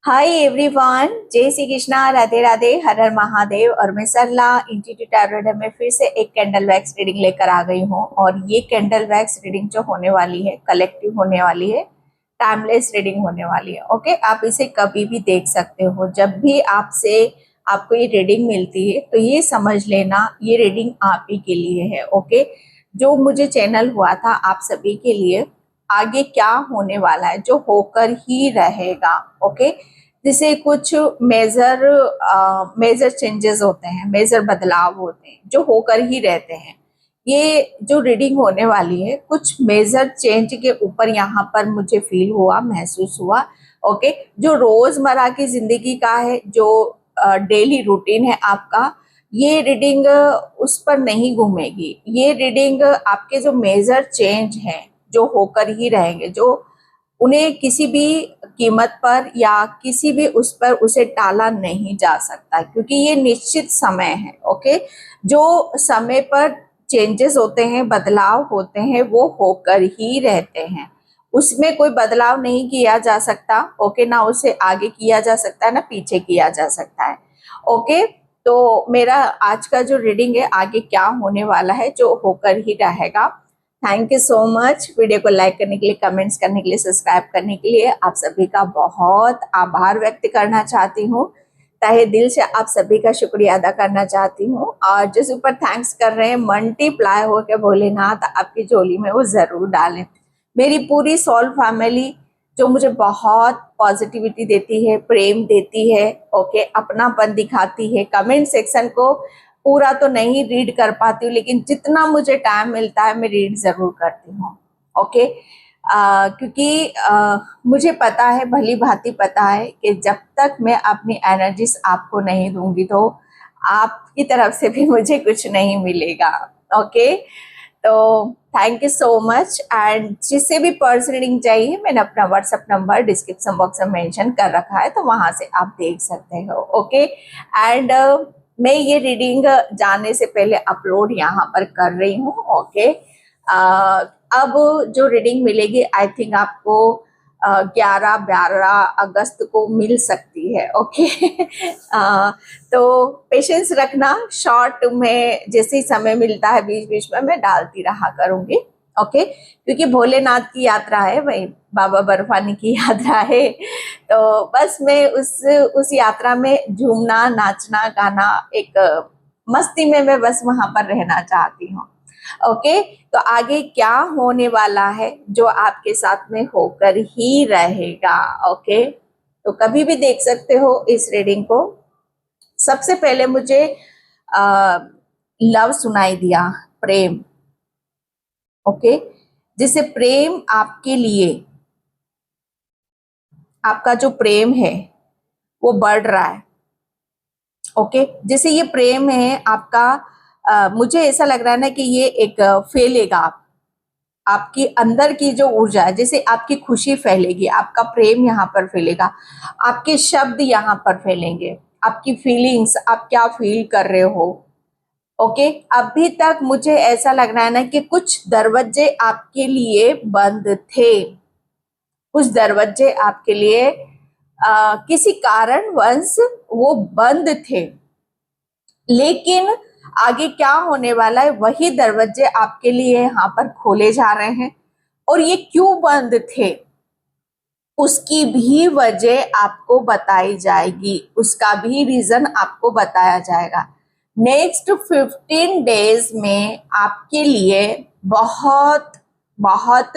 Hi everyone, जय श्री कृष्णा, राधे राधे, हर हर महादेव। और मैं सरला इंस्टीट्यूट टैरोट में फिर से एक कैंडल वैक्स रीडिंग लेकर आ गई हूँ। और ये कैंडल वैक्स रीडिंग जो होने वाली है, कलेक्टिव होने वाली है, टाइमलेस रीडिंग होने वाली है। ओके, आप इसे कभी भी देख सकते हो। जब भी आपको ये रीडिंग मिलती है तो ये समझ लेना ये रीडिंग आप ही के लिए है। ओके, जो मुझे चैनल हुआ था आप सभी के लिए, आगे क्या होने वाला है जो होकर ही रहेगा। ओके, जैसे कुछ मेजर चेंजेस होते हैं, मेजर बदलाव होते हैं जो होकर ही रहते हैं। ये जो रीडिंग होने वाली है, कुछ मेजर चेंज के ऊपर यहाँ पर मुझे फील हुआ, महसूस हुआ। ओके, जो रोजमर्रा की जिंदगी का है, जो डेली रूटीन है आपका, ये रीडिंग उस पर नहीं घूमेगी। ये रीडिंग आपके जो मेजर चेंज हैं जो होकर ही रहेंगे, जो उन्हें किसी भी कीमत पर या किसी भी उस पर उसे टाला नहीं जा सकता, क्योंकि ये निश्चित समय है। ओके, जो समय पर चेंजेस होते हैं, बदलाव होते हैं, वो होकर ही रहते हैं। उसमें कोई बदलाव नहीं किया जा सकता। ओके, ना उसे आगे किया जा सकता है ना पीछे किया जा सकता है। ओके, तो मेरा आज का जो रीडिंग है, आगे क्या होने वाला है जो होकर ही रहेगा। Thank you so much. Video को लाइक करने के लिए, कमेंट्स करने के लिए, सब्सक्राइब करने के लिए आप सभी का बहुत आभार व्यक्त करना चाहती हूँ। तहे दिल से आप सभी का शुक्रिया अदा करना चाहती हूँ। और जो सुपर थैंक्स कर रहे हैं, मल्टीप्लाई होकर भोलेनाथ आपकी झोली में वो जरूर डालें। मेरी पूरी सोल फैमिली जो मुझे बहुत पॉजिटिविटी देती है, प्रेम देती है, ओके, अपनापन दिखाती है। कमेंट सेक्शन को पूरा तो नहीं रीड कर पाती हूँ, लेकिन जितना मुझे टाइम मिलता है मैं रीड जरूर करती हूँ। ओके, क्योंकि मुझे पता है, भली भांति पता है कि जब तक मैं अपनी एनर्जीज आपको नहीं दूंगी तो आपकी तरफ से भी मुझे कुछ नहीं मिलेगा। ओके, तो thank you so much. And जिससे भी पर्सनल रीडिंग चाहिए, मैंने अपना व्हाट्सएप नंबर डिस्क्रिप्शन बॉक्स में मेंशन कर रखा है, तो वहां से आप देख सकते हो। ओके, एंड मैं ये रीडिंग जाने से पहले अपलोड यहाँ पर कर रही हूँ। ओके, अब जो रीडिंग मिलेगी आई थिंक आपको 11-12 अगस्त को मिल सकती है। ओके, तो पेशेंस रखना। शॉर्ट में जैसे ही समय मिलता है बीच बीच में मैं डालती रहा करूंगी। ओके, क्योंकि भोलेनाथ की यात्रा है, वही बाबा बर्फानी की यात्रा है, तो बस मैं उस यात्रा में झूमना, नाचना, गाना, एक मस्ती में मैं बस वहां पर रहना चाहती हूँ। ओके, तो आगे क्या होने वाला है जो आपके साथ में होकर ही रहेगा। ओके, तो कभी भी देख सकते हो इस रीडिंग को। सबसे पहले मुझे लव सुनाई दिया, प्रेम। ओके, जिसे प्रेम आपके लिए, आपका जो प्रेम है वो बढ़ रहा है। ओके, जैसे ये प्रेम है आपका, मुझे ऐसा लग रहा है ना कि ये एक फैलेगा। आपकी अंदर की जो ऊर्जा है, जैसे आपकी खुशी फैलेगी, आपका प्रेम यहाँ पर फैलेगा, आपके शब्द यहाँ पर फैलेंगे, आपकी फीलिंग्स, आप क्या फील कर रहे हो। ओके, अभी तक मुझे ऐसा लग रहा है ना कि कुछ दरवाजे आपके लिए बंद थे, कुछ दरवाजे आपके लिए किसी कारणवश वो बंद थे, लेकिन आगे क्या होने वाला है वही दरवाजे आपके लिए यहाँ पर खोले जा रहे हैं। और ये क्यों बंद थे उसकी भी वजह आपको बताई जाएगी, उसका भी रीजन आपको बताया जाएगा। नेक्स्ट 15 डेज में आपके लिए बहुत बहुत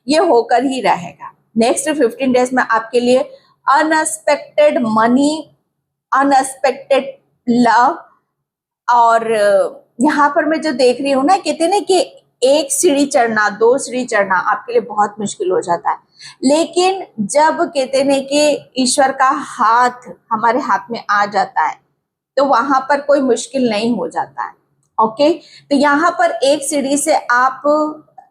ये होकर ही रहेगा। नेक्स्ट 15 डेज में आपके लिए अनएक्सपेक्टेड मनी, अनएक्सपेक्टेड लव। और यहाँ पर मैं जो देख रही हूँ ना, कहते ना कि एक सीढ़ी चढ़ना, 2 सीढ़ी चढ़ना आपके लिए बहुत मुश्किल हो जाता है, लेकिन जब कहते ना कि ईश्वर का हाथ हमारे हाथ में आ जाता है तो वहां पर कोई मुश्किल नहीं हो जाता है। ओके, तो यहाँ पर एक सीढ़ी से आप,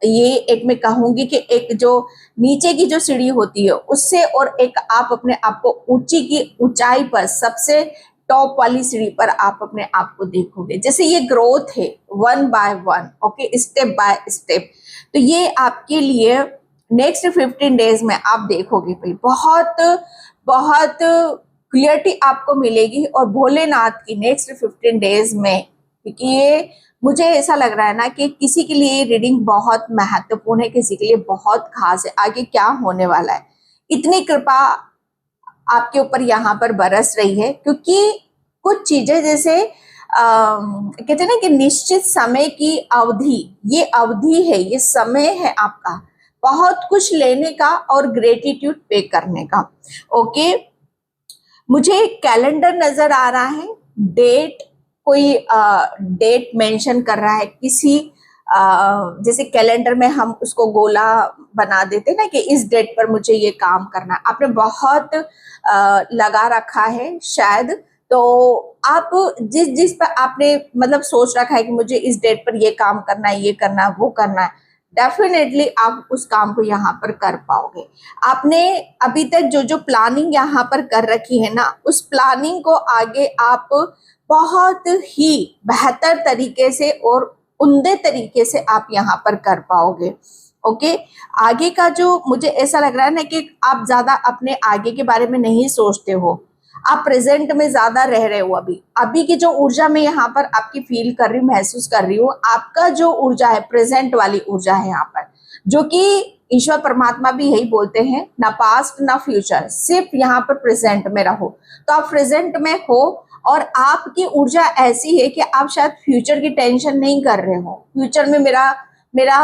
ये एक मैं कहूंगी कि एक जो नीचे की जो सीढ़ी होती है उससे, और एक आप अपने आप को ऊंची की ऊंचाई पर, सबसे टॉप वाली सीढ़ी पर आप अपने आप को देखोगे। जैसे ये ग्रोथ है 1 by 1, okay, step by step. तो ये आपके लिए नेक्स्ट 15 डेज में आप देखोगे भाई बहुत बहुत क्लियरिटी आपको मिलेगी। और भोलेनाथ की नेक्स्ट 15 डेज में, क्योंकि ये मुझे ऐसा लग रहा है ना कि किसी के लिए रीडिंग बहुत महत्वपूर्ण है, किसी के लिए बहुत खास है। आगे क्या होने वाला है, इतनी कृपा आपके ऊपर यहाँ पर बरस रही है, क्योंकि कुछ चीजें जैसे कहते हैं ना कि निश्चित समय की अवधि, ये अवधि है, ये समय है आपका बहुत कुछ लेने का और ग्रेटिट्यूड पे करने का। ओके, मुझे कैलेंडर नजर आ रहा है, डेट, कोई डेट मेंशन कर रहा है किसी जैसे कैलेंडर में हम उसको गोला बना देते ना कि इस डेट पर मुझे ये काम करना है, आपने बहुत लगा रखा है शायद। तो आप जिस जिस पर आपने मतलब सोच रखा है कि मुझे इस डेट पर ये काम करना है, ये करना है, वो करना है, डेफिनेटली आप उस काम को यहाँ पर कर पाओगे। आपने अभी तक जो जो प्लानिंग यहाँ पर कर रखी है ना, उस प्लानिंग को आगे आप बहुत ही बेहतर तरीके से और उम्दे तरीके से आप यहाँ पर कर पाओगे। ओके, आगे का जो मुझे ऐसा लग रहा है ना कि आप ज्यादा अपने आगे के बारे में नहीं सोचते हो, आप प्रेजेंट में ज्यादा रह रहे हो। अभी अभी की जो ऊर्जा मैं यहाँ पर आपकी फील कर रही हूँ, महसूस कर रही हूँ, आपका जो ऊर्जा है प्रेजेंट वाली ऊर्जा है यहाँ पर, जो कि ईश्वर परमात्मा भी यही बोलते हैं, ना पास्ट ना फ्यूचर, सिर्फ यहाँ पर प्रेजेंट में रहो। तो आप प्रेजेंट में हो और आपकी ऊर्जा ऐसी है कि आप शायद फ्यूचर की टेंशन नहीं कर रहे हो। फ्यूचर में मेरा मेरा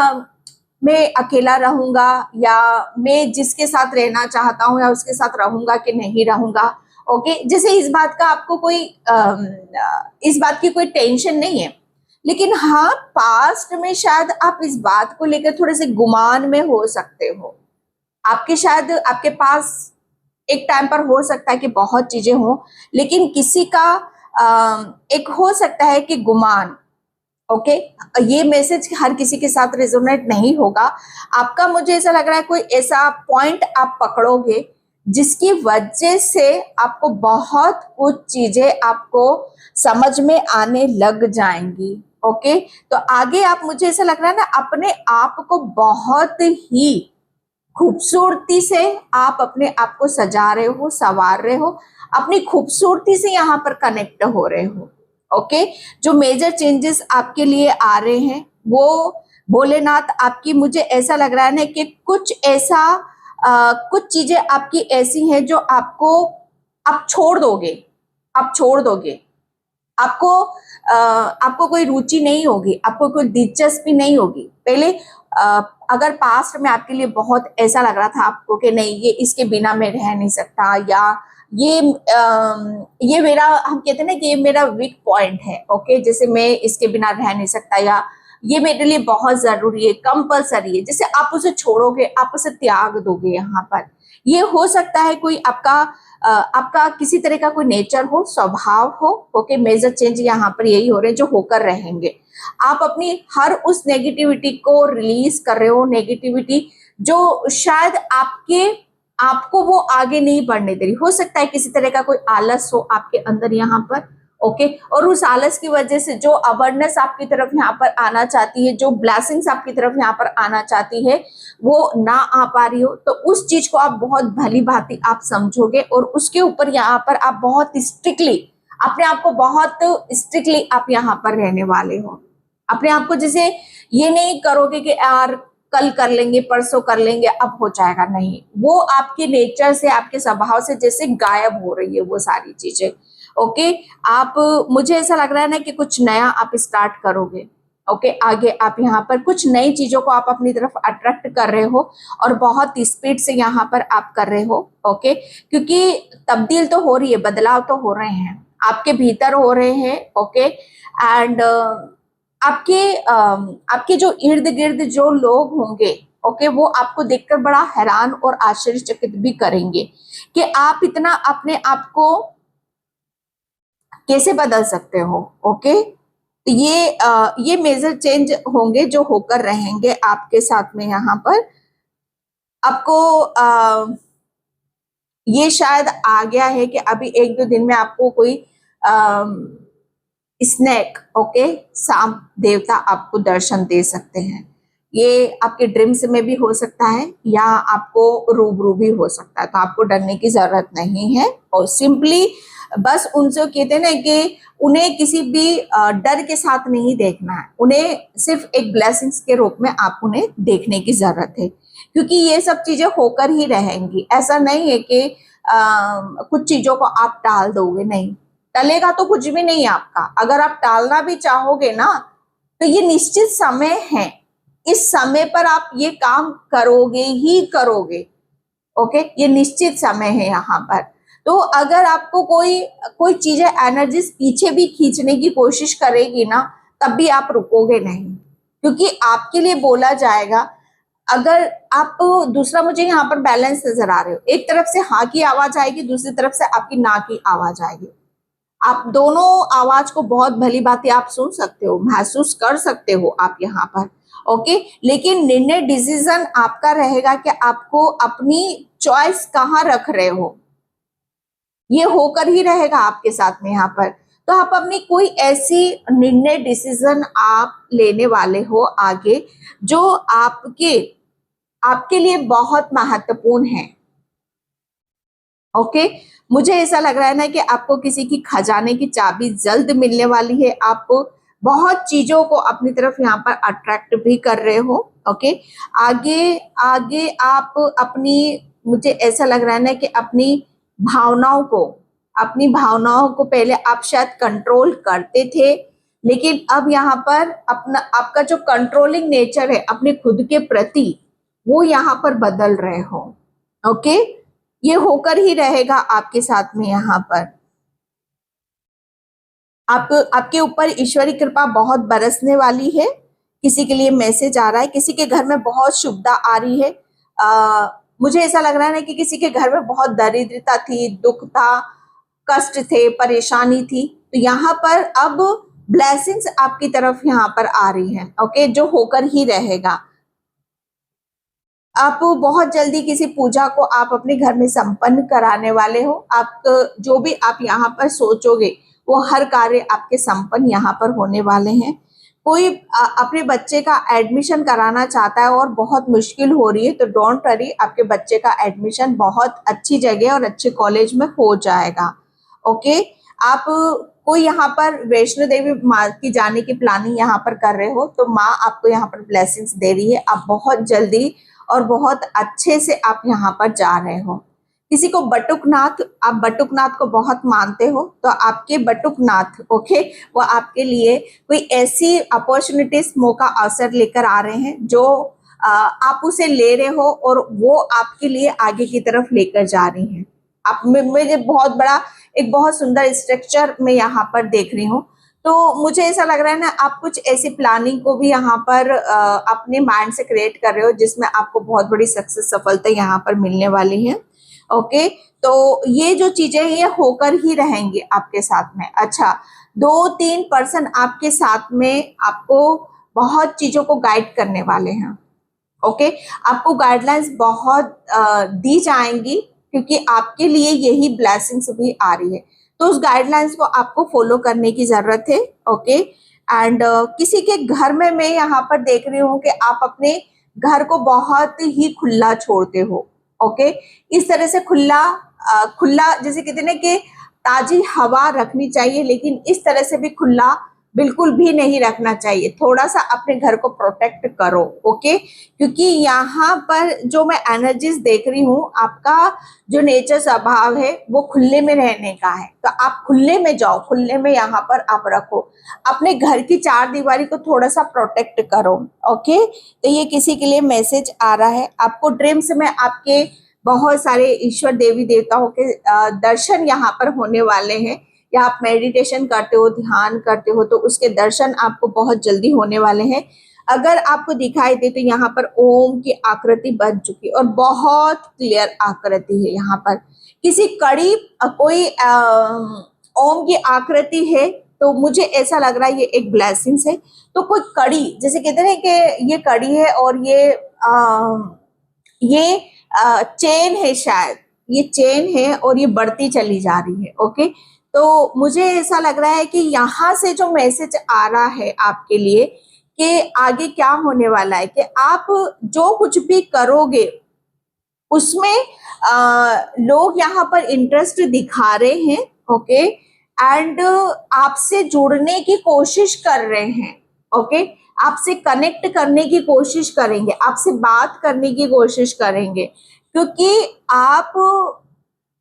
मैं अकेला रहूंगा, या मैं जिसके साथ रहना चाहता हूँ या उसके साथ रहूंगा कि नहीं रहूंगा। ओके, जैसे इस बात का आपको कोई इस बात की कोई टेंशन नहीं है, लेकिन हाँ पास्ट में शायद आप इस बात को लेकर थोड़े से गुमान में हो सकते हो। आपके शायद आपके पास एक टाइम पर हो सकता है कि बहुत चीजें हो, लेकिन किसी का एक हो सकता है कि गुमान। ओके, ये मैसेज हर किसी के साथ रेजोनेट नहीं होगा आपका। मुझे ऐसा लग रहा है कोई ऐसा पॉइंट आप पकड़ोगे जिसकी वजह से आपको बहुत कुछ चीजें आपको समझ में आने लग जाएंगी। ओके, तो आगे आप, मुझे ऐसा लग रहा है ना, अपने आप को बहुत ही खूबसूरती से आप अपने आप को सजा रहे हो, संवार रहे हो, अपनी खूबसूरती से यहाँ पर कनेक्ट हो रहे हो। ओके, जो मेजर चेंजेस आपके लिए आ रहे हैं वो भोलेनाथ आपकी, मुझे ऐसा लग रहा है ना कि कुछ ऐसा कुछ चीजें आपकी ऐसी हैं जो आपको आप छोड़ दोगे, आप छोड़ दोगे। आपको आपको कोई रुचि नहीं होगी, आपको कोई दिलचस्पी नहीं होगी। पहले अगर पास्ट में आपके लिए बहुत ऐसा लग रहा था आपको कि नहीं ये इसके बिना मैं रह नहीं सकता, या ये मेरा, हम कहते हैं ना कि ये मेरा वीक पॉइंट है। ओके, जैसे मैं इसके बिना रह नहीं सकता, या ये मेरे लिए बहुत जरूरी है, कंपलसरी है, जैसे आप उसे छोड़ोगे, आप उसे त्याग दोगे यहाँ पर। ये हो सकता है कोई आपका किसी तरह का कोई नेचर हो, स्वभाव हो। ओके, मेजर चेंज यहाँ पर यही हो रहे हैं जो होकर रहेंगे। आप अपनी हर उस नेगेटिविटी को रिलीज कर रहे हो, नेगेटिविटी जो शायद आपको वो आगे नहीं बढ़ने दे रही। हो सकता है किसी तरह का कोई आलस हो आपके अंदर यहाँ पर। ओके, और उस आलस की वजह से जो अवेयरनेस आपकी तरफ यहाँ पर आना चाहती है, जो ब्लेसिंग्स आपकी तरफ यहाँ पर आना चाहती है, वो ना आ पा रही हो, तो उस चीज को आप बहुत भली भांति आप समझोगे और उसके ऊपर यहाँ पर आप बहुत स्ट्रिक्टली अपने आप को, बहुत स्ट्रिक्टली आप यहाँ पर रहने वाले हो। अपने आप को जैसे ये नहीं करोगे कि यार कल कर लेंगे, परसों कर लेंगे, अब हो जाएगा, नहीं। वो आपके नेचर से, आपके स्वभाव से जैसे गायब हो रही है वो सारी चीजें। ओके, आप, मुझे ऐसा लग रहा है ना कि कुछ नया आप स्टार्ट करोगे। ओके, आगे आप यहाँ पर कुछ नई चीजों को आप अपनी तरफ अट्रैक्ट कर रहे हो और बहुत स्पीड से यहाँ पर आप कर रहे हो। ओके, क्योंकि तब्दील तो हो रही है, बदलाव तो हो रहे हैं, आपके भीतर हो रहे हैं। ओके, एंड आपके जो इर्द गिर्द जो लोग होंगे, ओके, वो आपको देखकर बड़ा हैरान और आश्चर्यचकित भी करेंगे कि आप इतना अपने आप को कैसे बदल सकते हो। ओके, तो ये मेजर चेंज होंगे जो होकर रहेंगे आपके साथ में। यहाँ पर आपको ये शायद आ गया है कि अभी 1-2 दिन में आपको कोई स्नेक, ओके, सांप देवता आपको दर्शन दे सकते हैं। ये आपके ड्रीम्स में भी हो सकता है या आपको रूबरू भी हो सकता है, तो आपको डरने की जरूरत नहीं है। और सिंपली बस उनसे कहते हैं ना कि उन्हें किसी भी डर के साथ नहीं देखना है, उन्हें सिर्फ एक ब्लेसिंग्स के रूप में आप उन्हें देखने की जरूरत है, क्योंकि ये सब चीजें होकर ही रहेंगी। ऐसा नहीं है कि कुछ चीजों को आप टाल दोगे, नहीं टलेगा तो कुछ भी नहीं आपका। अगर आप टालना भी चाहोगे ना, तो ये निश्चित समय है, इस समय पर आप ये काम करोगे ही करोगे। ओके, ये निश्चित समय है यहाँ पर। तो अगर आपको कोई कोई चीजें एनर्जीज पीछे भी खींचने की कोशिश करेगी ना, तब भी आप रुकोगे नहीं, क्योंकि आपके लिए बोला जाएगा। अगर आप दूसरा, मुझे यहाँ पर बैलेंस नजर आ रहे हो, एक तरफ से हाँ की आवाज आएगी, दूसरी तरफ से आपकी ना की आवाज आएगी। आप दोनों आवाज को बहुत भली भांति आप सुन सकते हो, महसूस कर सकते हो आप यहाँ पर। ओके, लेकिन निर्णय डिसीजन आपका रहेगा कि आपको अपनी चॉइस कहाँ रख रहे हो, ये होकर ही रहेगा आपके साथ में यहाँ पर। तो आप अपनी कोई ऐसी निर्णय डिसीजन आप लेने वाले हो आगे, जो आपके आपके लिए बहुत महत्वपूर्ण है। ओके, मुझे ऐसा लग रहा है ना कि आपको किसी की खजाने की चाबी जल्द मिलने वाली है। आप बहुत चीजों को अपनी तरफ यहाँ पर अट्रैक्ट भी कर रहे हो। ओके, आगे आगे आप अपनी, मुझे ऐसा लग रहा है ना कि अपनी भावनाओं को पहले आप शायद कंट्रोल करते थे, लेकिन अब यहाँ पर अपना आपका जो कंट्रोलिंग नेचर है अपने खुद के प्रति, वो यहाँ पर बदल रहे हो। ओके, ये होकर ही रहेगा आपके साथ में। यहाँ पर आपके ऊपर ईश्वरी कृपा बहुत बरसने वाली है। किसी के लिए मैसेज आ रहा है, किसी के घर में बहुत शुभता आ रही है। मुझे ऐसा लग रहा है ना कि किसी के घर में बहुत दरिद्रता थी, दुख था, कष्ट थे, परेशानी थी, तो यहाँ पर अब ब्लेसिंग्स आपकी तरफ यहाँ पर आ रही है। ओके, जो होकर ही रहेगा। आप बहुत जल्दी किसी पूजा को आप अपने घर में संपन्न कराने वाले हो। आप जो भी आप यहाँ पर सोचोगे, वो हर कार्य आपके संपन्न यहाँ पर होने वाले हैं। कोई अपने बच्चे का एडमिशन कराना चाहता है और बहुत मुश्किल हो रही है, तो डोंट वरी, आपके बच्चे का एडमिशन बहुत अच्छी जगह और अच्छे कॉलेज में हो जाएगा। ओके, आप कोई यहाँ पर वैष्णो देवी माँ की जाने की प्लानिंग यहाँ पर कर रहे हो, तो माँ आपको यहाँ पर ब्लेसिंग्स दे रही है। आप बहुत जल्दी और बहुत अच्छे से आप यहाँ पर जा रहे हो। किसी को बटुकनाथ, आप बटुकनाथ को बहुत मानते हो, तो आपके बटुकनाथ, ओके, वो आपके लिए कोई ऐसी अपॉर्चुनिटीज, मौका, अवसर लेकर आ रहे हैं जो आप उसे ले रहे हो और वो आपके लिए आगे की तरफ लेकर जा रही हैं। आप मुझे बहुत बड़ा एक बहुत सुंदर स्ट्रक्चर में यहाँ पर देख रही हूँ। तो मुझे ऐसा लग रहा है ना, आप कुछ ऐसी प्लानिंग को भी यहाँ पर अपने माइंड से क्रिएट कर रहे हो, जिसमें आपको बहुत बड़ी सक्सेस, सफलता यहाँ पर मिलने वाली है। ओके, तो ये जो चीजें ये होकर ही रहेंगी आपके साथ में। अच्छा, 2-3 पर्सन आपके साथ में आपको बहुत चीजों को गाइड करने वाले हैं। ओके, आपको गाइडलाइंस बहुत दी जाएंगी, क्योंकि आपके लिए यही ब्लेसिंग्स भी आ रही है। तो उस गाइडलाइंस को आपको फॉलो करने की जरूरत है। ओके, एंड किसी के घर में मैं यहाँ पर देख रही हूँ कि आप अपने घर को बहुत ही खुला छोड़ते हो। ओके, इस तरह से खुला खुला, जैसे कहते हैं ना कि ताजी हवा रखनी चाहिए, लेकिन इस तरह से भी खुला बिल्कुल भी नहीं रखना चाहिए। थोड़ा सा अपने घर को प्रोटेक्ट करो। ओके, क्योंकि यहाँ पर जो मैं एनर्जीज देख रही हूँ, आपका जो नेचर स्वभाव है वो खुले में रहने का है, तो आप खुले में जाओ, खुले में यहाँ पर आप रखो, अपने घर की चार दीवारी को थोड़ा सा प्रोटेक्ट करो। ओके, तो ये किसी के लिए मैसेज आ रहा है। आपको ड्रीम्स में आपके बहुत सारे ईश्वर देवी देवताओं के दर्शन यहाँ पर होने वाले हैं, या आप मेडिटेशन करते हो, ध्यान करते हो, तो उसके दर्शन आपको बहुत जल्दी होने वाले हैं। अगर आपको दिखाई दे तो यहाँ पर ओम की आकृति बन चुकी है और बहुत क्लियर आकृति है। यहाँ पर किसी कड़ी कोई ओम की आकृति है, तो मुझे ऐसा लग रहा है ये एक ब्लेसिंग्स है। तो कोई कड़ी, जैसे कहते हैं कि ये कड़ी है और ये चेन है, शायद ये चेन है और ये बढ़ती चली जा रही है। ओके, तो मुझे ऐसा लग रहा है कि यहाँ से जो मैसेज आ रहा है आपके लिए, कि आगे क्या होने वाला है, कि आप जो कुछ भी करोगे उसमें लोग यहाँ पर इंटरेस्ट दिखा रहे हैं, ओके, एंड आपसे जुड़ने की कोशिश कर रहे हैं, ओके, आपसे कनेक्ट करने की कोशिश करेंगे, आपसे बात करने की कोशिश करेंगे, क्योंकि आप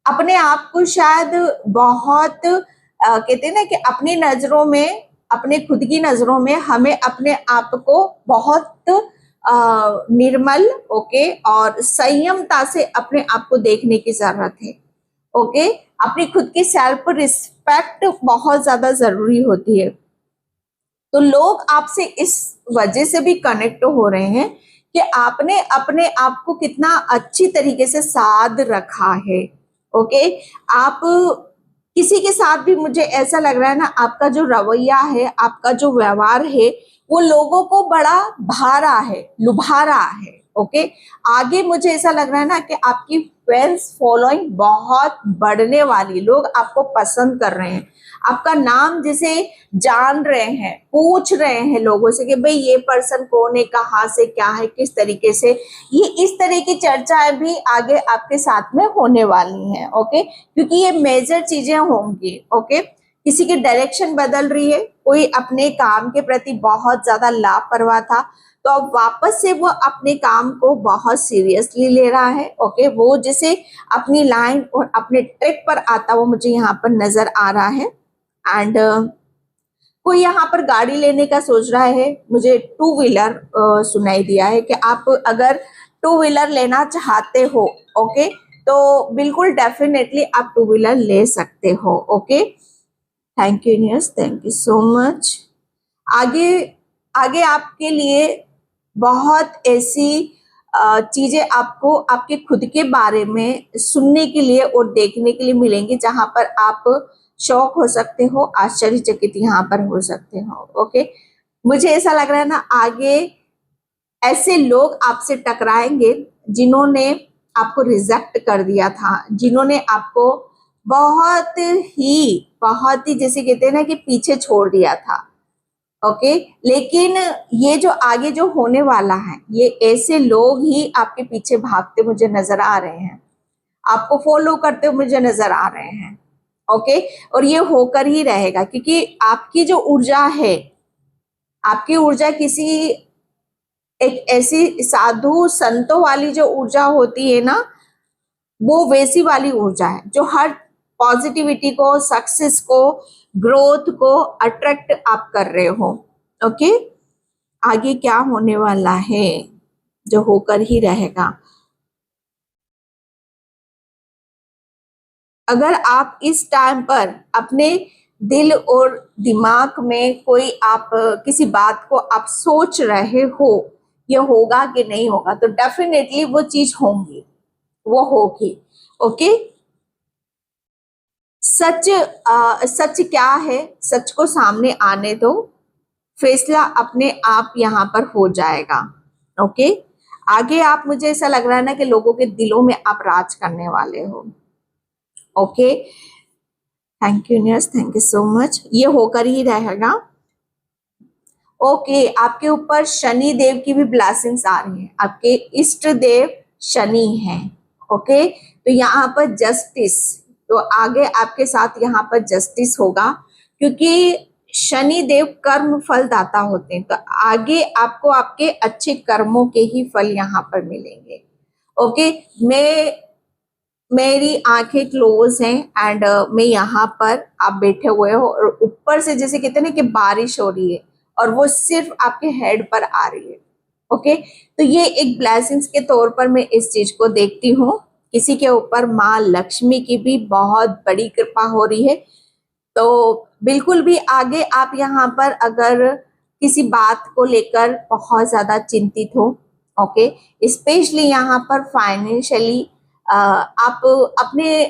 अपने आप को शायद बहुत कहते हैं ना कि अपनी नजरों में, अपने खुद की नजरों में हमें अपने आप को बहुत निर्मल, ओके, और संयमता से अपने आप को देखने की जरूरत है, ओके। अपनी खुद की सेल्फ रिस्पेक्ट बहुत ज्यादा जरूरी होती है। तो लोग आपसे इस वजह से भी कनेक्ट हो रहे हैं कि आपने अपने आप को कितना अच्छी तरीके से साध रखा है, ओके। आप किसी के साथ भी, मुझे ऐसा लग रहा है ना, आपका जो रवैया है, आपका जो व्यवहार है, वो लोगों को बड़ा भा रहा है, लुभा रहा है, ओके। आगे मुझे ऐसा लग रहा है ना कि आपकी फैंस फॉलोइंग बहुत बढ़ने वाली, लोग आपको पसंद कर रहे हैं, आपका नाम जिसे जान रहे हैं, पूछ रहे हैं लोगों से कि भाई ये पर्सन कौन है, कहाँ से, क्या है, किस तरीके से, ये इस तरह की चर्चाएं भी आगे आपके साथ में होने वाली हैं, ओके, क्योंकि ये मेजर चीजें होंगी, ओके। किसी की डायरेक्शन बदल रही है, कोई अपने काम के प्रति बहुत ज्यादा लापरवाह था, तो अब वापस से वो अपने काम को बहुत सीरियसली ले रहा है, ओके। वो जैसे अपनी लाइन और अपने ट्रैक पर आता हुआ मुझे यहाँ पर नजर आ रहा है। एंड कोई यहाँ पर गाड़ी लेने का सोच रहा है, मुझे टू व्हीलर सुनाई दिया है कि आप अगर टू व्हीलर लेना चाहते हो, ओके, तो बिल्कुल डेफिनेटली आप टू व्हीलर ले सकते हो, okay. Thank you universe, thank you so much. आगे आगे आपके लिए बहुत ऐसी चीजें आपको आपके खुद के बारे में सुनने के लिए और देखने के लिए मिलेंगी, जहां पर आप शौक हो सकते हो, आश्चर्यचकित यहाँ पर हो सकते हो, ओके। मुझे ऐसा लग रहा है ना, आगे ऐसे लोग आपसे टकराएंगे जिन्होंने आपको रिजेक्ट कर दिया था, जिन्होंने आपको बहुत ही जैसे कहते हैं ना कि पीछे छोड़ दिया था, ओके। लेकिन ये जो आगे जो होने वाला है, ये ऐसे लोग ही आपके पीछे भागते मुझे नजर आ रहे हैं, आपको फॉलो करते हुए मुझे नजर आ रहे हैं, ओके। और ये होकर ही रहेगा, क्योंकि आपकी जो ऊर्जा है, आपकी ऊर्जा किसी एक ऐसी साधु संतों वाली जो ऊर्जा होती है ना, वो वैसी वाली ऊर्जा है जो हर पॉजिटिविटी को, सक्सेस को, ग्रोथ को अट्रैक्ट आप कर रहे हो, ओके। आगे क्या होने वाला है, जो होकर ही रहेगा। अगर आप इस टाइम पर अपने दिल और दिमाग में कोई आप किसी बात को आप सोच रहे हो, ये होगा कि नहीं होगा, तो डेफिनेटली वो चीज होंगी, वो होगी, ओके। सच क्या है, सच को सामने आने दो, फैसला अपने आप यहाँ पर हो जाएगा, ओके। आगे आप, मुझे ऐसा लग रहा है ना कि लोगों के दिलों में आप राज करने वाले हो, okay. Thank you universe, thank you so much. ये होकर ही रहेगा, ओके। आपके ऊपर शनि देव की भी ब्लेसिंग्स आ रही हैं, आपके इष्ट देव शनि हैं, ओके। तो यहाँ पर जस्टिस, तो आगे आपके साथ यहाँ पर जस्टिस होगा, क्योंकि शनि देव कर्म फल दाता होते हैं, तो आगे आपको आपके अच्छे कर्मों के ही फल यहाँ पर मिलेंगे, ओके। मेरी आंखें क्लोज हैं एंड मैं यहाँ पर, आप बैठे हुए हो और ऊपर से जैसे कहते हैं ना कि बारिश हो रही है और वो सिर्फ आपके हेड पर आ रही है, ओके। तो ये एक ब्लेसिंग्स के तौर पर मैं इस चीज को देखती हूँ। किसी के ऊपर माँ लक्ष्मी की भी बहुत बड़ी कृपा हो रही है, तो बिल्कुल भी आगे आप यहाँ पर अगर किसी बात को लेकर बहुत ज्यादा चिंतित हो, ओके, स्पेशली यहाँ पर फाइनेंशियली आप अपने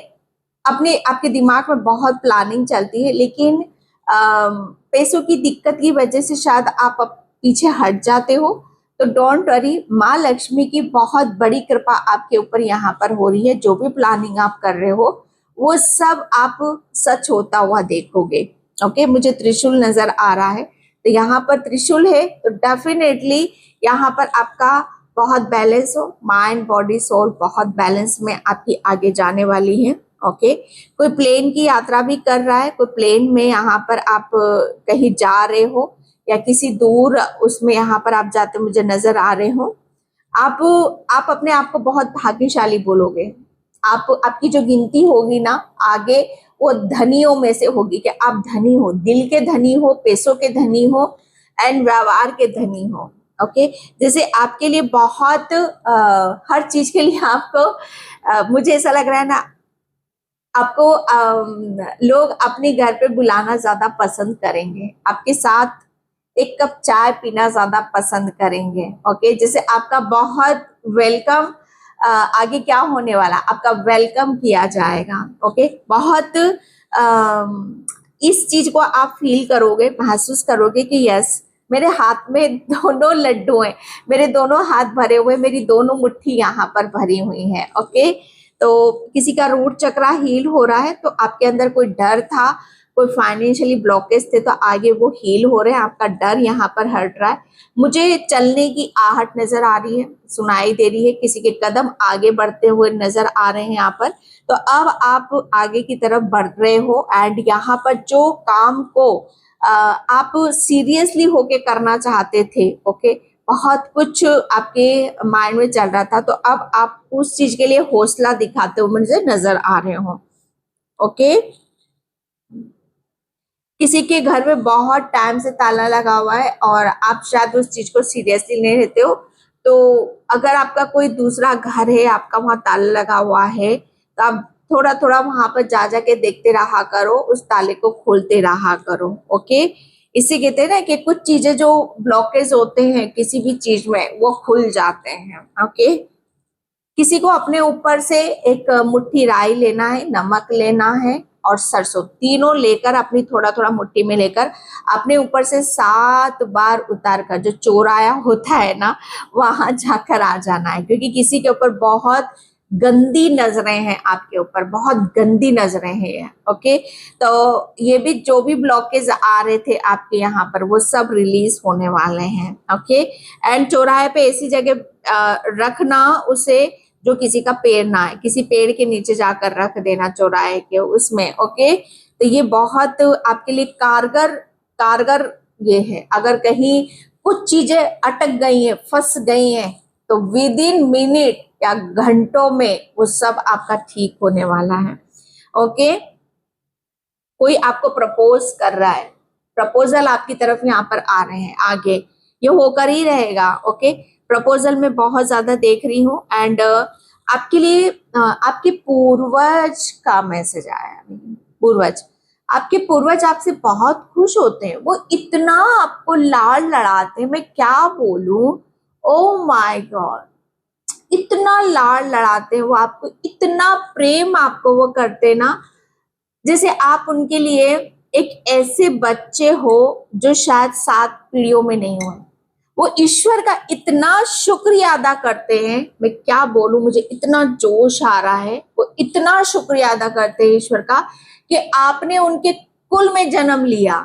अपने आपके दिमाग में बहुत प्लानिंग चलती है, लेकिन पैसों की दिक्कत की वजह से शायद आप पीछे हट जाते हो, तो डोंट वरी, माँ लक्ष्मी की बहुत बड़ी कृपा आपके ऊपर यहाँ पर हो रही है। जो भी प्लानिंग आप कर रहे हो वो सब आप सच होता हुआ देखोगे, ओके। मुझे त्रिशूल नजर आ रहा है, तो यहाँ पर त्रिशूल है, तो डेफिनेटली यहाँ पर आपका बहुत बैलेंस हो, माइंड बॉडी सोल बहुत बैलेंस में आपकी आगे जाने वाली है। ओके, कोई प्लेन की यात्रा भी कर रहा है, कोई प्लेन में यहाँ पर आप कहीं जा रहे हो या किसी दूर उसमें यहाँ पर आप जाते मुझे नजर आ रहे हो। आप अपने आप को बहुत भाग्यशाली बोलोगे। आपकी जो गिनती होगी ना आगे, वो धनियों में से होगी कि आप धनी हो, दिल के धनी हो, पैसों के धनी हो एंड व्यवहार के धनी हो। ओके, जैसे आपके लिए बहुत हर चीज के लिए आपको मुझे ऐसा लग रहा है ना, आपको लोग अपने घर पे बुलाना ज्यादा पसंद करेंगे, आपके साथ एक कप चाय पीना ज्यादा पसंद करेंगे। ओके, जैसे आपका बहुत वेलकम, आगे क्या होने वाला, आपका वेलकम किया जाएगा। ओके, बहुत इस चीज को आप फील करोगे, महसूस करोगे कि यस, मेरे हाथ में दोनों लड्डू हैं, मेरे दोनों हाथ भरे हुए, मेरी दोनों मुट्ठी यहाँ पर भरी हुई है। ओके, तो किसी का रूट चक्रा हील हो रहा है, तो आपके अंदर कोई डर था, कोई फाइनेंशियली ब्लॉकेज थे, तो आगे वो हील हो रहे हैं, आपका डर यहाँ पर हट रहा है। मुझे चलने की आहट नजर आ रही है, सुनाई दे रही है, किसी के कदम आगे बढ़ते हुए नजर आ रहे हैं यहाँ पर। तो अब आप आगे की तरफ बढ़ रहे हो एंड यहाँ पर जो काम को आप सीरियसली होके करना चाहते थे, ओके, बहुत कुछ आपके माइंड में चल रहा था, तो अब आप उस चीज के लिए हौसला दिखाते हुए मुझे नजर आ रहे हो। ओके, किसी के घर में बहुत टाइम से ताला लगा हुआ है और आप शायद उस चीज को सीरियसली नहीं लेते हो, तो अगर आपका कोई दूसरा घर है, आपका वहां ताला लगा हुआ है, तो आप थोड़ा थोड़ा वहां पर जा जाके देखते रहा करो, उस ताले को खोलते रहा करो। ओके, इसे कहते हैं ना कि कुछ चीजें जो ब्लॉकेज होते हैं किसी भी चीज में, वो खुल जाते हैं। ओके, किसी को अपने ऊपर से एक मुट्ठी राई लेना है, नमक लेना है और सरसों, तीनों लेकर अपनी थोड़ा थोड़ा मुट्ठी में लेकर अपने ऊपर से 7 बार उतार कर, जो चौराया होता है ना, वहां जाकर आ जाना है, क्योंकि किसी के ऊपर बहुत गंदी नजरें हैं, आपके ऊपर बहुत गंदी नजरें हैं। ओके, तो ये भी जो भी ब्लॉकेज आ रहे थे आपके यहाँ पर, वो सब रिलीज होने वाले हैं। ओके, एंड चौराहे पे ऐसी जगह रखना उसे जो किसी का पेड़ ना है, किसी पेड़ के नीचे जाकर रख देना चौराहे के उसमें। ओके, तो ये बहुत आपके लिए कारगर ये है। अगर कहीं कुछ चीजें अटक गई हैं, फंस गई हैं, तो विद इन मिनट या घंटों में वो सब आपका ठीक होने वाला है। ओके, कोई आपको प्रपोज कर रहा है, प्रपोजल आपकी तरफ यहाँ पर आ रहे हैं, आगे ये होकर ही रहेगा। ओके, प्रपोजल में बहुत ज्यादा देख रही हूँ एंड आपके लिए आपके पूर्वज का मैसेज आया है। पूर्वज, आपके पूर्वज आपसे बहुत खुश होते हैं, वो इतना आपको लाड लड़ाते हैं, मैं क्या बोलूं, ओ माय गॉड, इतना लाड लड़ाते हैं वो आपको, इतना प्रेम आपको वो करते ना, जैसे आप उनके लिए एक ऐसे बच्चे हो जो शायद 7 पीढ़ियों में नहीं हुए। वो ईश्वर का इतना शुक्रिया अदा करते हैं, मैं क्या बोलूं, मुझे इतना जोश आ रहा है। वो इतना शुक्रिया अदा करते हैं ईश्वर का कि आपने उनके कुल में जन्म लिया।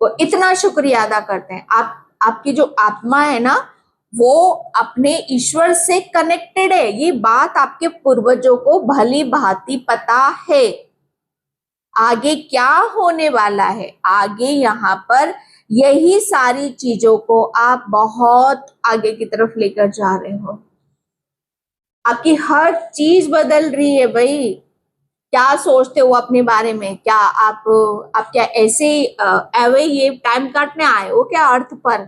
वो इतना शुक्रिया अदा करते हैं। आपकी जो आत्मा है ना, वो अपने ईश्वर से कनेक्टेड है। ये बात आपके पूर्वजों को भली भांति पता है। आगे क्या होने वाला है, आगे यहाँ पर यही सारी चीजों को आप बहुत आगे की तरफ लेकर जा रहे हो। आपकी हर चीज बदल रही है भाई। क्या सोचते हो अपने बारे में, क्या आप क्या ऐसे एवे ये टाइम काटने आए हो क्या अर्थ पर?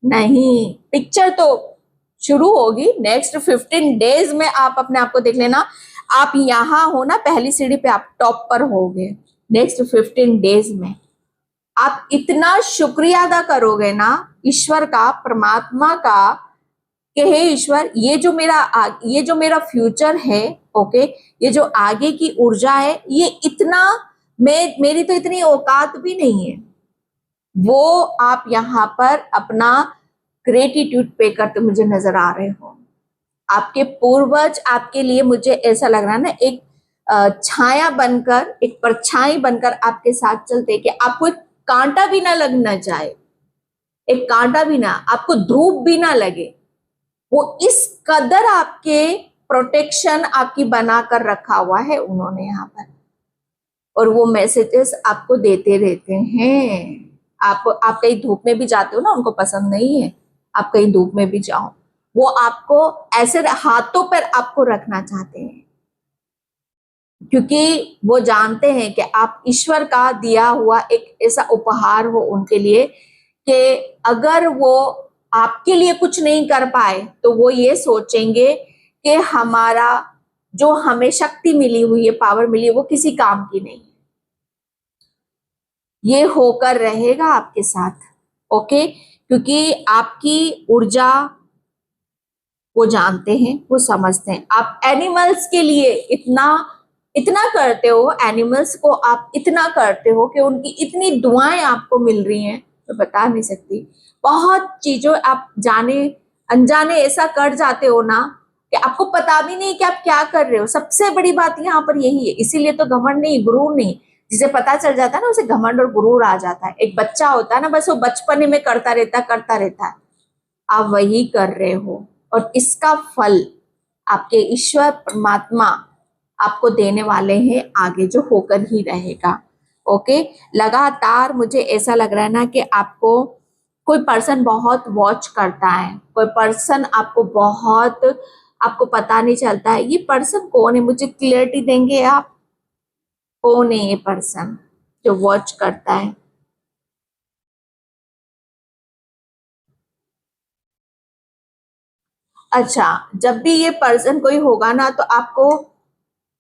नहीं, पिक्चर तो शुरू होगी नेक्स्ट 15 डेज में। आप अपने आप को देख लेना, आप यहाँ हो ना, पहली सीढ़ी पे आप टॉप पर होगे। नेक्स्ट 15 डेज में आप इतना शुक्रिया अदा करोगे ना ईश्वर का, परमात्मा का, कि हे ईश्वर, ये जो मेरा फ्यूचर है, ओके, ये जो आगे की ऊर्जा है, ये इतना, मेरी तो इतनी औकात भी नहीं है। वो आप यहाँ पर अपना ग्रेटिट्यूड पे करते मुझे नजर आ रहे हो। आपके पूर्वज आपके लिए, मुझे ऐसा लग रहा है ना, एक छाया बनकर, एक परछाई बनकर आपके साथ चलते, कि आपको एक कांटा भी ना लगना जाए, एक कांटा भी ना, आपको धूप भी ना लगे, वो इस कदर आपके प्रोटेक्शन आपकी बनाकर रखा हुआ है उन्होंने यहाँ पर। और वो मैसेजेस आपको देते रहते हैं। आप कहीं धूप में भी जाते हो ना, उनको पसंद नहीं है आप कहीं धूप में भी जाओ, वो आपको ऐसे हाथों पर आपको रखना चाहते हैं, क्योंकि वो जानते हैं कि आप ईश्वर का दिया हुआ एक ऐसा उपहार हो उनके लिए कि अगर वो आपके लिए कुछ नहीं कर पाए तो वो ये सोचेंगे कि हमारा जो हमें शक्ति मिली हुई है, पावर मिली है, वो किसी काम की नहीं है। ये होकर रहेगा आपके साथ, ओके, क्योंकि आपकी ऊर्जा वो जानते हैं, वो समझते हैं। आप एनिमल्स के लिए इतना इतना करते हो, एनिमल्स को आप इतना करते हो कि उनकी इतनी दुआएं आपको मिल रही हैं, मैं बता नहीं सकती। बहुत चीजों आप जाने अनजाने ऐसा कर जाते हो ना कि आपको पता भी नहीं कि आप क्या कर रहे हो। सबसे बड़ी बात यहाँ पर यही है, इसीलिए तो घमंड नहीं, गुरूर नहीं। जिसे पता चल जाता है ना, उसे घमंड और गुरूर आ जाता है। एक बच्चा होता है ना, बस वो बचपन में करता रहता है। आप वही कर रहे हो और इसका फल आपके ईश्वर परमात्मा आपको देने वाले हैं आगे, जो होकर ही रहेगा। ओके, लगातार मुझे ऐसा लग रहा है ना कि आपको कोई पर्सन बहुत वॉच करता है, कोई पर्सन आपको बहुत, आपको पता नहीं चलता है ये पर्सन कौन है। मुझे क्लियरिटी देंगे आप, कौन है ये पर्सन जो वॉच करता है? अच्छा, जब भी ये पर्सन कोई होगा ना तो आपको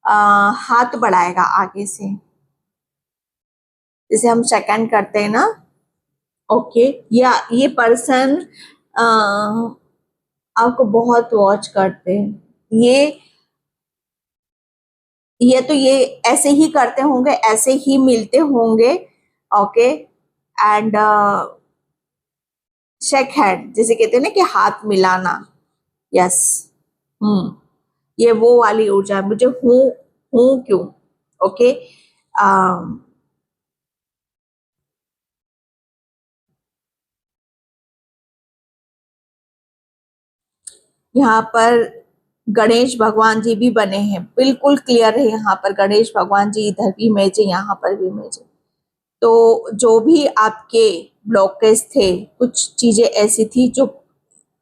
हाथ बढ़ाएगा आगे से, जैसे हम सेकंड करते हैं ना। ओके, या ये पर्सन आपको बहुत वॉच करते हैं। ये तो ये ऐसे ही करते होंगे, ऐसे ही मिलते होंगे। ओके, एंड शेक हैंड जिसे कहते हैं ना कि हाथ मिलाना। यस, हम्म, ये वो वाली ऊर्जा है। मुझे हूँ हूँ क्यों? ओके, यहाँ पर गणेश भगवान जी भी बने हैं, बिल्कुल क्लियर है। यहाँ पर गणेश भगवान जी, इधर भी इमेज है, यहाँ पर भी इमेज है। तो जो भी आपके ब्लॉकेज थे, कुछ चीजें ऐसी थी जो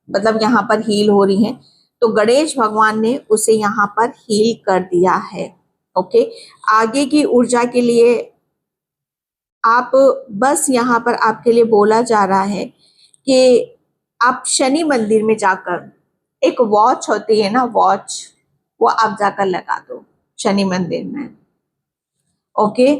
मतलब यहाँ पर हील हो रही हैं, तो गणेश भगवान ने उसे यहाँ पर हील कर दिया है। ओके, आगे की ऊर्जा के लिए आप बस यहाँ पर आपके लिए बोला जा रहा है कि आप शनि मंदिर में जाकर, एक वॉच होती है ना, वॉच, वो आप जाकर लगा दो शनि मंदिर में। ओके,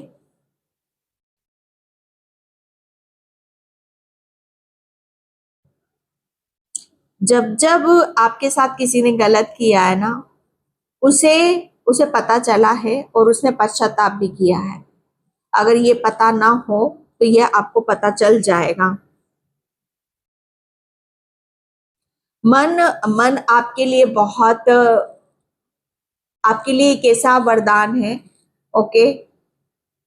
जब जब आपके साथ किसी ने गलत किया है ना, उसे उसे पता चला है और उसने पश्चाताप भी किया है। अगर ये पता ना हो तो ये आपको पता चल जाएगा। मन मन आपके लिए बहुत, आपके लिए एक ऐसा वरदान है, ओके,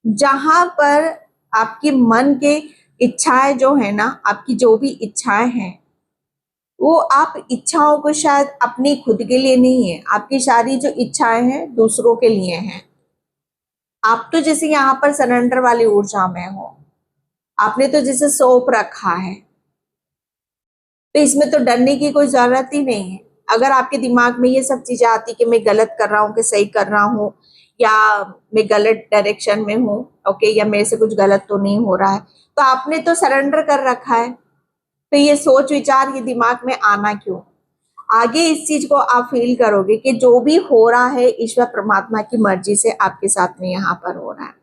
जहां पर आपके मन के इच्छाएं जो है ना, आपकी जो भी इच्छाएं हैं, वो आप इच्छाओं को शायद अपनी खुद के लिए नहीं है, आपकी सारी जो इच्छाएं हैं दूसरों के लिए हैं। आप तो जैसे यहाँ पर सरेंडर वाली ऊर्जा में हो, आपने तो जैसे सौंप रखा है, तो इसमें तो डरने की कोई जरूरत ही नहीं है। अगर आपके दिमाग में ये सब चीजें आती कि मैं गलत कर रहा हूँ कि सही कर रहा हूँ, या मैं गलत डायरेक्शन में हूँ, ओके, या मेरे से कुछ गलत तो नहीं हो रहा है, तो आपने तो सरेंडर कर रखा है। तो ये सोच विचार ये दिमाग में आना क्यों? आगे इस चीज को आप फील करोगे कि जो भी हो रहा है ईश्वर परमात्मा की मर्जी से आपके साथ में यहाँ पर हो रहा है।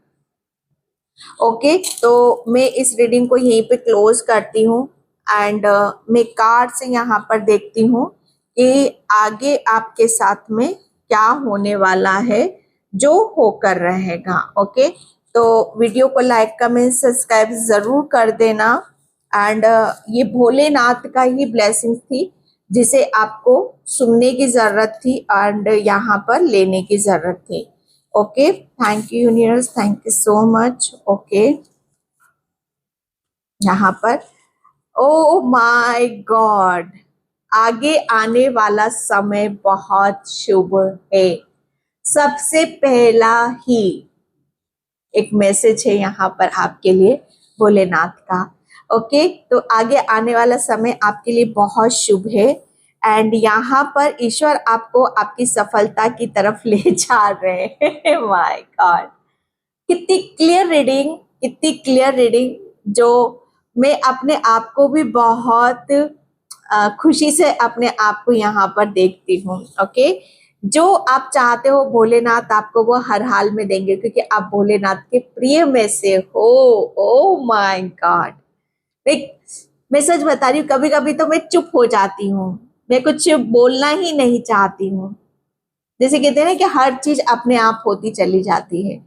ओके, तो मैं इस रीडिंग को यहीं पे क्लोज करती हूँ। एंड मैं कार्ड से यहाँ पर देखती हूँ कि आगे आपके साथ में क्या होने वाला है, जो होकर रहेगा। ओके, तो वीडियो को लाइक कमेंट सब्सक्राइब जरूर कर देना। एंड ये भोलेनाथ का ही ब्लेसिंग थी, जिसे आपको सुनने की जरूरत थी एंड यहाँ पर लेने की जरूरत थी। Okay, thank you universe, thank you so much. Okay. यहाँ पर ओ माय गॉड, आगे आने वाला समय बहुत शुभ है। सबसे पहला ही एक मैसेज है यहाँ पर आपके लिए भोलेनाथ का। ओके, तो आगे आने वाला समय आपके लिए बहुत शुभ है एंड यहाँ पर ईश्वर आपको आपकी सफलता की तरफ ले जा रहे हैं। माय गॉड, कितनी क्लियर रीडिंग, कितनी क्लियर रीडिंग, जो मैं अपने आप को भी बहुत खुशी से अपने आप को यहाँ पर देखती हूँ। ओके, जो आप चाहते हो भोलेनाथ आपको वो हर हाल में देंगे, क्योंकि आप भोलेनाथ के प्रिय में से हो। ओ माय गॉड, मैं सच बता रही हूँ, कभी कभी तो मैं चुप हो जाती हूँ, मैं कुछ बोलना ही नहीं चाहती हूँ। जैसे कहते हैं ना कि हर चीज अपने आप होती चली जाती है,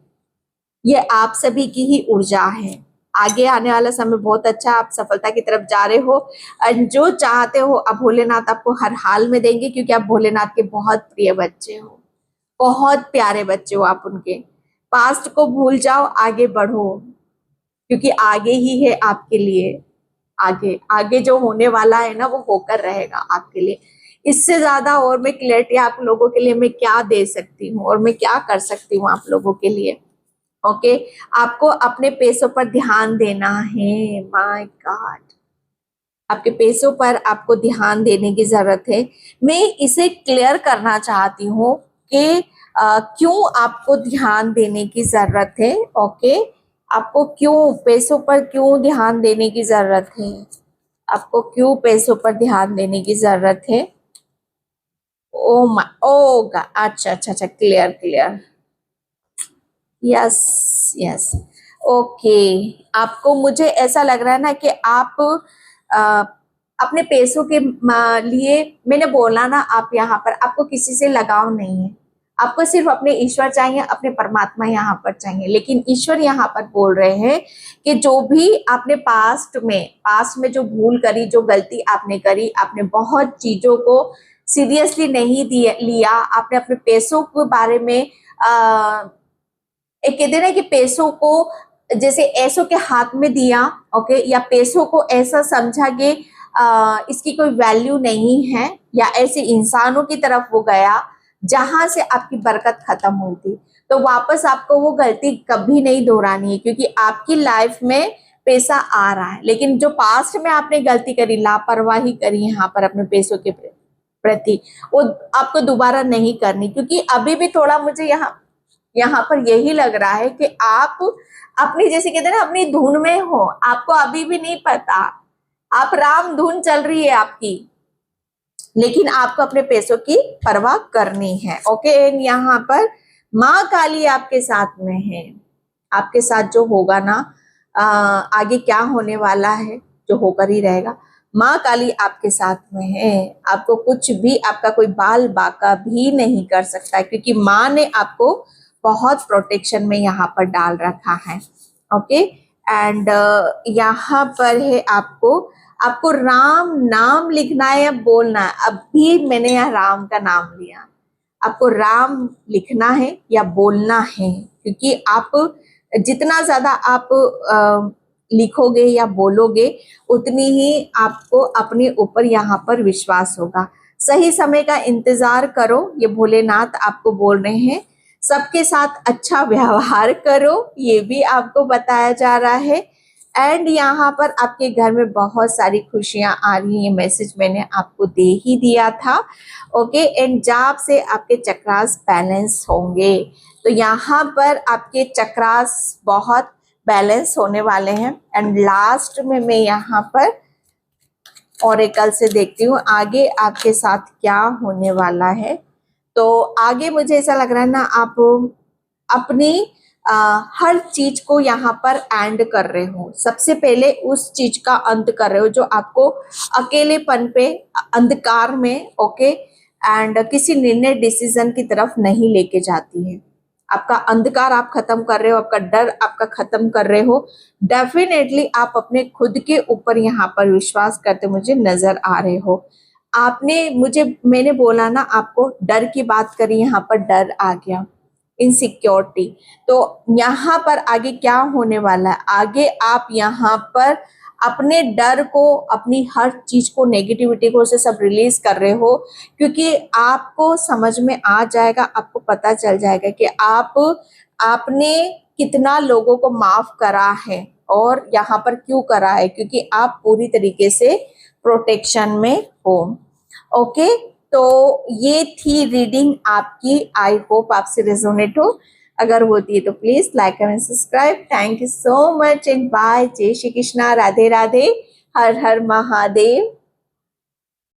ये आप सभी की ही ऊर्जा है। आगे आने वाला समय बहुत अच्छा, आप सफलता की तरफ जा रहे हो और जो चाहते हो अब भोलेनाथ आपको हर हाल में देंगे, क्योंकि आप भोलेनाथ के बहुत प्रिय बच्चे हो, बहुत प्यारे बच्चे हो आप उनके। पास्ट को भूल जाओ, आगे बढ़ो, क्योंकि आगे ही है आपके लिए। आगे आगे जो होने वाला है ना, वो होकर रहेगा आपके लिए। इससे ज्यादा और मैं क्लैरिटी आप लोगों के लिए मैं क्या दे सकती हूँ और मैं क्या कर सकती हूँ आप लोगों के लिए। ओके, आपको अपने पैसों पर ध्यान देना है। माय गॉड, आपके पैसों पर आपको ध्यान देने की जरूरत है। मैं इसे क्लियर करना चाहती हूँ कि क्यों आपको ध्यान देने की जरूरत है। ओके, आपको क्यों पैसों पर क्यों ध्यान देने की जरूरत है, आपको क्यों पैसों पर ध्यान देने की जरूरत है। ओ मा ओ, अच्छा अच्छा अच्छा, clear clear, yes yes. Okay, आपको, मुझे ऐसा लग रहा है ना कि आप आ, अपने पैसों के लिए, मैंने बोला ना, आप यहाँ पर आपको किसी से लगाव नहीं है, आपको सिर्फ अपने ईश्वर चाहिए, अपने परमात्मा यहाँ पर चाहिए। लेकिन ईश्वर यहाँ पर बोल रहे हैं कि जो भी आपने पास्ट में जो भूल करी, जो गलती आपने करी, आपने बहुत चीजों को सीरियसली नहीं लिया, आपने अपने पैसों के बारे में एक कहते ना कि पैसों को जैसे ऐसों के हाथ में दिया। ओके, या पैसों को ऐसा समझा कि इसकी कोई वैल्यू नहीं है, या ऐसे इंसानों की तरफ वो गया जहां से आपकी बरकत खत्म हुई थी। तो वापस आपको वो गलती कभी नहीं दोहरानी है, क्योंकि आपकी लाइफ में पैसा आ रहा है। लेकिन जो पास्ट में आपने गलती करी, लापरवाही करी यहाँ पर अपने पैसों के प्रति, वो आपको दोबारा नहीं करनी। क्योंकि अभी भी थोड़ा मुझे यहाँ पर यही लग रहा है कि आप अपनी, जैसे कहते हैं ना, अपनी धुन में हो, आपको अभी भी नहीं पता, आप राम धुन चल रही है आपकी, लेकिन आपको अपने पैसों की परवाह करनी है। ओके, एंड यहाँ पर माँ काली आपके साथ में है। आपके साथ जो होगा ना, आगे क्या होने वाला है, जो होकर ही रहेगा। माँ काली आपके साथ में है, आपको कुछ भी, आपका कोई बाल बाका भी नहीं कर सकता, क्योंकि माँ ने आपको बहुत प्रोटेक्शन में यहाँ पर डाल रखा है। ओके, एंड यहाँ पर है आपको राम नाम लिखना है या बोलना है। अभी मैंने यहाँ राम का नाम लिया, आपको राम लिखना है या बोलना है, क्योंकि आप जितना ज्यादा आप लिखोगे या बोलोगे, उतनी ही आपको अपने ऊपर यहाँ पर विश्वास होगा। सही समय का इंतजार करो, ये भोलेनाथ आपको बोल रहे हैं। सबके साथ अच्छा व्यवहार करो, ये भी आपको बताया जा रहा है। एंड यहाँ पर आपके घर में बहुत सारी खुशियां आ रही हैं, ये मैसेज मैंने आपको दे ही दिया था। ओके, एंड जब से आपके चक्रास बैलेंस होंगे, तो यहाँ पर आपके चक्रास बहुत बैलेंस होने वाले हैं। एंड लास्ट में मैं यहाँ पर ओरेकल से देखती हूँ आगे आपके साथ क्या होने वाला है। तो आगे मुझे ऐसा लग रहा है ना, आप अपनी हर चीज को यहाँ पर एंड कर रहे हो। सबसे पहले उस चीज का अंत कर रहे हो जो आपको अकेलेपन पे, अंधकार में, ओके, एंड किसी निर्णय डिसीजन की तरफ नहीं लेके जाती है। आपका अंधकार आप खत्म कर रहे हो, आपका डर आपका खत्म कर रहे हो। डेफिनेटली आप अपने खुद के ऊपर यहाँ पर विश्वास करते मुझे नजर आ रहे हो। मैंने बोला ना, आपको डर की बात करी, यहाँ पर डर आ गया, इनसिक्योरिटी। तो यहाँ पर आगे क्या होने वाला है, आगे आप यहाँ पर अपने डर को, अपनी हर चीज को, नेगेटिविटी को से सब रिलीज कर रहे हो, क्योंकि आपको समझ में आ जाएगा, आपको पता चल जाएगा कि आपने कितना लोगों को माफ करा है और यहाँ पर क्यों करा है, क्योंकि आप पूरी तरीके से प्रोटेक्शन में हो। ओके, तो ये थी रीडिंग आपकी। आई होप आपसे रेजोनेट हो। अगर होती है तो please like and subscribe. Thank you so much and bye. जय श्री कृष्णा, राधे राधे, हर हर महादेव।